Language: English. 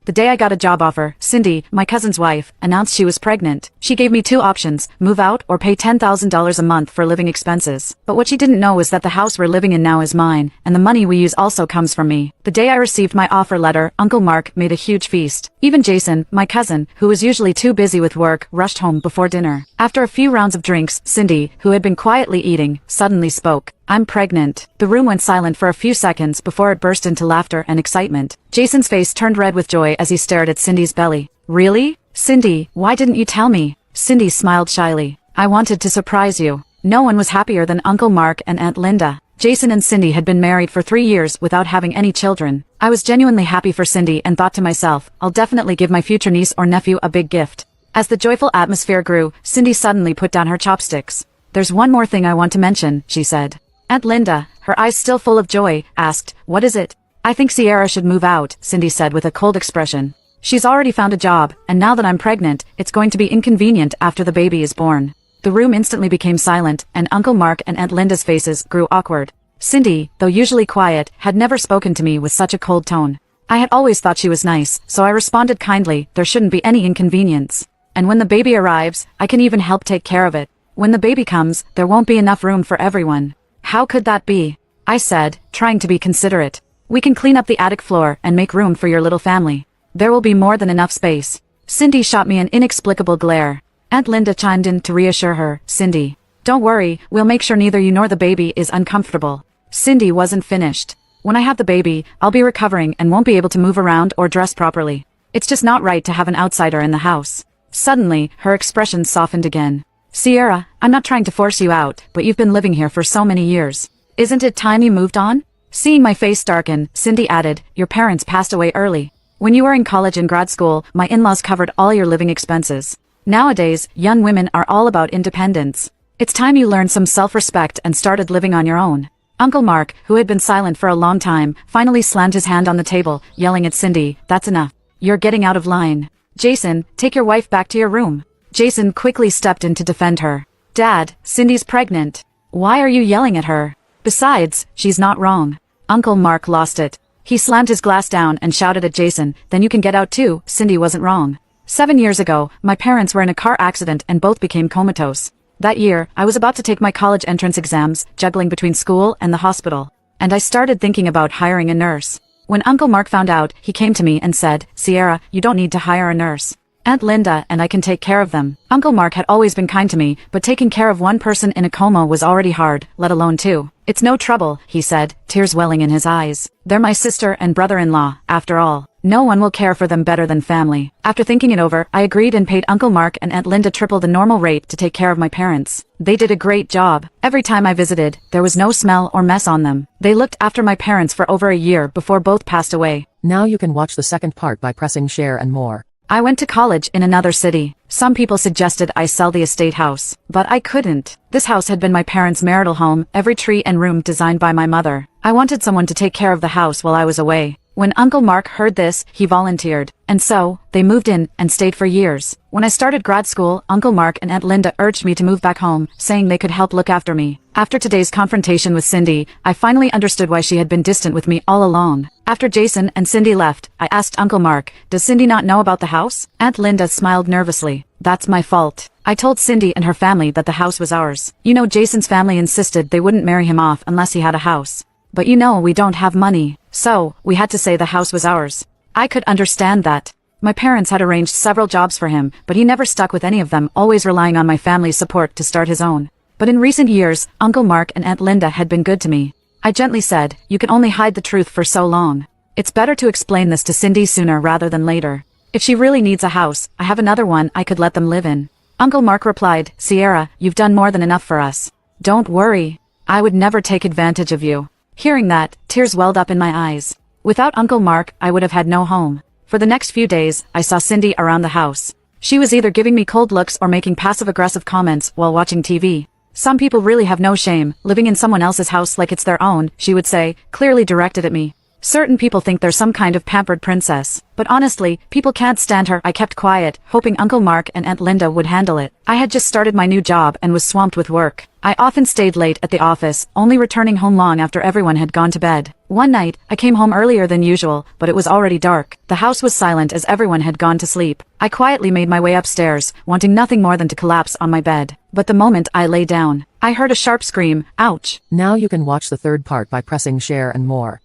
The day I got a job offer, Cindy, my cousin's wife, announced she was pregnant. She gave me two options, move out or pay $10,000 a month for living expenses. But what she didn't know is that the house we're living in now is mine, and the money we use also comes from me. The day I received my offer letter, Uncle Mark made a huge feast. Even Jason, my cousin, who was usually too busy with work, rushed home before dinner. After a few rounds of drinks, Cindy, who had been quietly eating, suddenly spoke. "I'm pregnant." The room went silent for a few seconds before it burst into laughter and excitement. Jason's face turned red with joy as he stared at Cindy's belly. "Really? Cindy, why didn't you tell me?" Cindy smiled shyly. "I wanted to surprise you." No one was happier than Uncle Mark and Aunt Linda. Jason and Cindy had been married for 3 years without having any children. I was genuinely happy for Cindy and thought to myself, I'll definitely give my future niece or nephew a big gift. As the joyful atmosphere grew, Cindy suddenly put down her chopsticks. "There's one more thing I want to mention," she said. Aunt Linda, her eyes still full of joy, asked, "What is it?" "I think Sierra should move out," Cindy said with a cold expression. "She's already found a job, and now that I'm pregnant, it's going to be inconvenient after the baby is born." The room instantly became silent, and Uncle Mark and Aunt Linda's faces grew awkward. Cindy, though usually quiet, had never spoken to me with such a cold tone. I had always thought she was nice, so I responded kindly, "There shouldn't be any inconvenience. And when the baby arrives, I can even help take care of it. When the baby comes, there won't be enough room for everyone." "How could that be?" I said, trying to be considerate. "We can clean up the attic floor and make room for your little family. There will be more than enough space." Cindy shot me an inexplicable glare. Aunt Linda chimed in to reassure her, "Cindy, don't worry, we'll make sure neither you nor the baby is uncomfortable." Cindy wasn't finished. "When I have the baby, I'll be recovering and won't be able to move around or dress properly. It's just not right to have an outsider in the house." Suddenly, her expression softened again. "Sierra, I'm not trying to force you out, but you've been living here for so many years. Isn't it time you moved on?" Seeing my face darken, Cindy added, "Your parents passed away early. When you were in college and grad school, my in-laws covered all your living expenses. Nowadays, young women are all about independence. It's time you learned some self-respect and started living on your own." Uncle Mark, who had been silent for a long time, finally slammed his hand on the table, yelling at Cindy, "That's enough. You're getting out of line. Jason, take your wife back to your room." Jason quickly stepped in to defend her. "Dad, Cindy's pregnant. Why are you yelling at her? Besides, she's not wrong." Uncle Mark lost it. He slammed his glass down and shouted at Jason, "Then you can get out too, Cindy wasn't wrong. 7 years ago, my parents were in a car accident and both became comatose. That year, I was about to take my college entrance exams, juggling between school and the hospital. And I started thinking about hiring a nurse. When Uncle Mark found out, he came to me and said, "Sierra, you don't need to hire a nurse. Aunt Linda and I can take care of them." Uncle Mark had always been kind to me, but taking care of one person in a coma was already hard, let alone two. "It's no trouble," he said, tears welling in his eyes. "They're my sister and brother-in-law, after all. No one will care for them better than family." After thinking it over, I agreed and paid Uncle Mark and Aunt Linda triple the normal rate to take care of my parents. They did a great job. Every time I visited, there was no smell or mess on them. They looked after my parents for over a year before both passed away. Now you can watch the second part by pressing share and more. I went to college in another city. Some people suggested I sell the estate house, but I couldn't. This house had been my parents' marital home, every tree and room designed by my mother. I wanted someone to take care of the house while I was away. When Uncle Mark heard this, he volunteered. And so, they moved in and stayed for years. When I started grad school, Uncle Mark and Aunt Linda urged me to move back home, saying they could help look after me. After today's confrontation with Cindy, I finally understood why she had been distant with me all along. After Jason and Cindy left, I asked Uncle Mark, "Does Cindy not know about the house?" Aunt Linda smiled nervously. "That's my fault. I told Cindy and her family that the house was ours. You know, Jason's family insisted they wouldn't marry him off unless he had a house. But you know we don't have money, so we had to say the house was ours." I could understand that. My parents had arranged several jobs for him, but he never stuck with any of them, always relying on my family's support to start his own. But in recent years, Uncle Mark and Aunt Linda had been good to me. I gently said, "You can only hide the truth for so long. It's better to explain this to Cindy sooner rather than later. If she really needs a house, I have another one I could let them live in." Uncle Mark replied, "Sierra, you've done more than enough for us. Don't worry. I would never take advantage of you." Hearing that, tears welled up in my eyes. Without Uncle Mark, I would have had no home. For the next few days, I saw Cindy around the house. She was either giving me cold looks or making passive-aggressive comments while watching TV. "Some people really have no shame, living in someone else's house like it's their own," she would say, clearly directed at me. Certain people think they're some kind of pampered princess. But honestly, people can't stand her. I kept quiet, hoping Uncle Mark and Aunt Linda would handle it. I had just started my new job and was swamped with work. I often stayed late at the office, only returning home long after everyone had gone to bed. One night, I came home earlier than usual, but it was already dark. The house was silent as everyone had gone to sleep. I quietly made my way upstairs, wanting nothing more than to collapse on my bed. But the moment I lay down, I heard a sharp scream, ouch. Now you can watch the third part by pressing share and more.